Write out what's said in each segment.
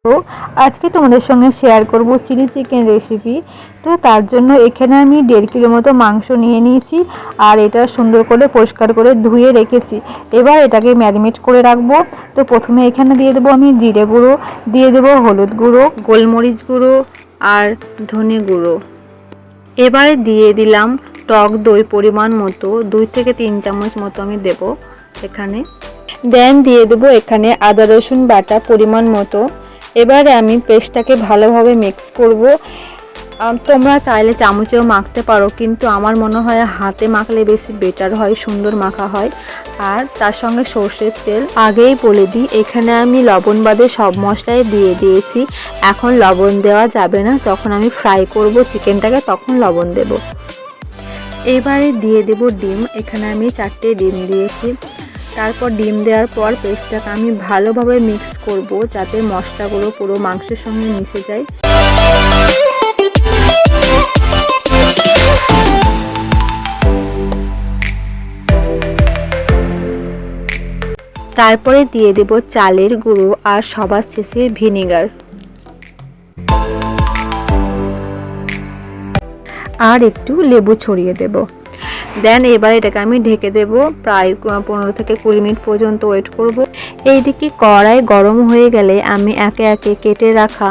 তো আজকে তোমাদের সঙ্গে শেয়ার করব চিলি চিকেন রেসিপি। তো তার জন্য এখানে আমি 1.5 কিলো মতো মাংস নিয়ে নিয়েছি আর এটা সুন্দর করে পরিষ্কার করে ধুয়ে রেখেছি। এবার এটাকে ম্যারিনেট করে রাখবো। তো প্রথমে এখানে দিয়ে দেবো আমি জিরে গুঁড়ো, দিয়ে দেবো হলুদ গুঁড়ো, গোলমরিচ গুঁড়ো আর ধনে গুঁড়ো। এবারে দিয়ে দিলাম টক দই পরিমাণ মতো, 2 থেকে 3 চামচ মতো আমি দেব এখানে। দেন দিয়ে দেবো এখানে আদা রসুন বাটা পরিমাণ মতো। এবারে আমি পেস্টটাকে ভালোভাবে মিক্স করব। তোমরা চাইলে চামচেও মাখতে পারো, কিন্তু আমার মনে হয় হাতে মাখলে বেশি বেটার হয়, সুন্দর মাখা হয়। আর তার সঙ্গে সর্ষের তেল। আগেই বলে দিই, এখানে আমি লবণ বাদে সব মশলাই দিয়ে দিয়েছি। এখন লবণ দেওয়া যাবে না, যখন আমি ফ্রাই করব চিকেনটাকে তখন লবণ দেব। এবারে দিয়ে দেব ডিম। এখানে আমি 4টে ডিম দিয়েছি। তারপর ডিম দেওয়ার পর পেস্টটাকে আমি ভালোভাবে মিক্স করব, যাতে মশলাগুলো পুরো মাংসের সঙ্গে মিশে যায়। তারপরে দিয়ে দেব চালের গুঁড়ো আর সবার শেষে ভিনেগার। আর একটু লেবু ছড়িয়ে দেব। দেন এবার এটাকে আমি ঢেকে দেব, প্রায় 15 থেকে 20 মিনিট পর্যন্ত ওয়েট করব। এইদিকে কড়াই গরম হয়ে গেলে আমি একে একে কেটে রাখা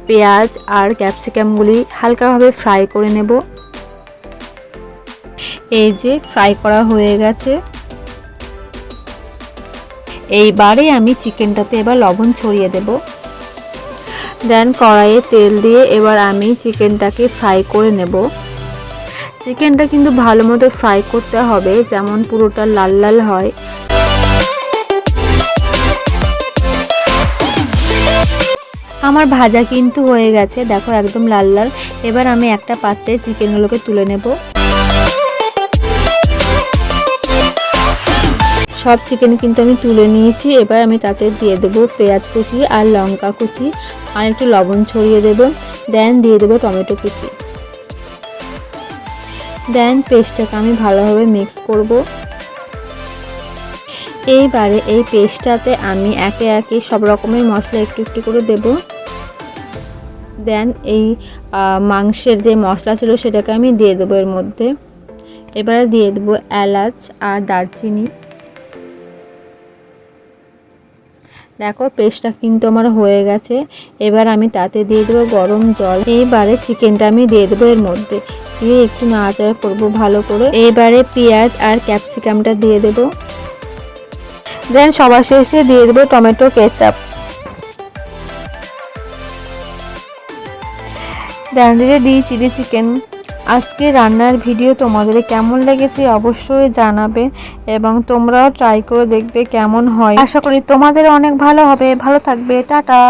পেঁয়াজ আর ক্যাপসিকামগুলি হালকাভাবে ফ্রাই করে নেব। এই যে ফ্রাই করা হয়ে গেছে। এইবারে আমি চিকেনটাতে এবার লবণ ছড়িয়ে দেব। দেন কড়াইয়ে তেল দিয়ে এবার আমি চিকেনটাকে ফ্রাই করে নেব। চিকেনটা কিন্তু ভালো মতো ফ্রাই করতে হবে, যেমন পুরোটা লাল লাল হয়। আমার ভাজা কিন্তু হয়ে গেছে, দেখো একদম লাল লাল। এবার আমি একটা পাত্রে চিকেনগুলোকে তুলে নেব। সব চিকেন কিন্তু আমি তুলে নিয়েছি। এবার আমি তাতে দিয়ে দেবো পেঁয়াজ কুচি আর লঙ্কা কুচি আর একটু লবণ ছড়িয়ে দেব। দেন দিয়ে দেবো টমেটো কুচি। দেন পেস্টটাকে আমি ভালোভাবে মিক্স করব। এইবারে এই পেস্টটাতে আমি একে একে সব রকমের মশলা একটু একটু করে দেব। দেন এই মাংসের যে মশলা ছিল সেটাকে আমি দিয়ে দেবো এর মধ্যে। এবারে দিয়ে দেবো এলাচ আর দারচিনি। দেখো পেস্টটা কিন্তু আমার হয়ে গেছে। এবার আমি তাতে দিয়ে দেবো গরম জল। এইবারে চিকেনটা আমি দিয়ে দেবো এর মধ্যে, দিয়ে একটু নাড়াচাড়া করবো ভালো করে। এইবারে পেঁয়াজ আর ক্যাপসিকামটা দিয়ে দেবো। দেন সবার শেষে দিয়ে দেবো টমেটো কেচাপ। দেন রেডি চিলি চিকেন। আজকে রান্নার ভিডিও তোমাদের কেমন লেগেছে অবশ্যই জানাবে এবং তোমরাও ট্রাই করে দেখবে কেমন হয়। আশা করি তোমাদের অনেক ভালো হবে। ভালো থাকবে। টাটা।